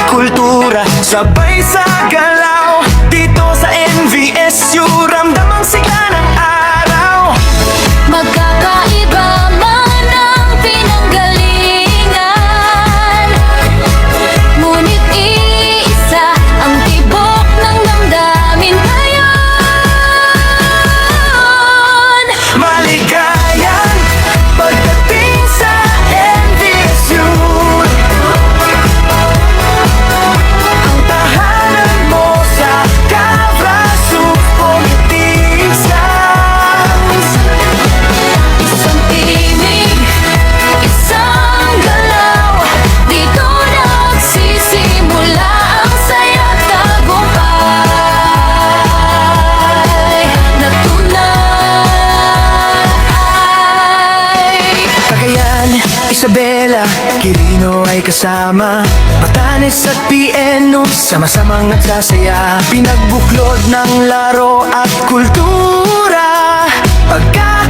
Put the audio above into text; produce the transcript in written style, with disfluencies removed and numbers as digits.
kultura, sabay sa galaw. Dito sa NVSU, ramdam ang sigla ng araw. Magkakaiba man ang pinanggalingan, ngunit iisa ang tibok ng damdamin ngayon. Maligayang pagdating sa NVSU, ang tahanan mo sa Cabrasco Politics Dance. Isang tinig, isang galaw, dito nagsisimula ang saya't tagumpay na tunay. Cagayan, Isabela, Quirino ay kasama, Batanes at PNO, sama-samang nagsasaya. Pinagbuklod ng laro at kultura, pagka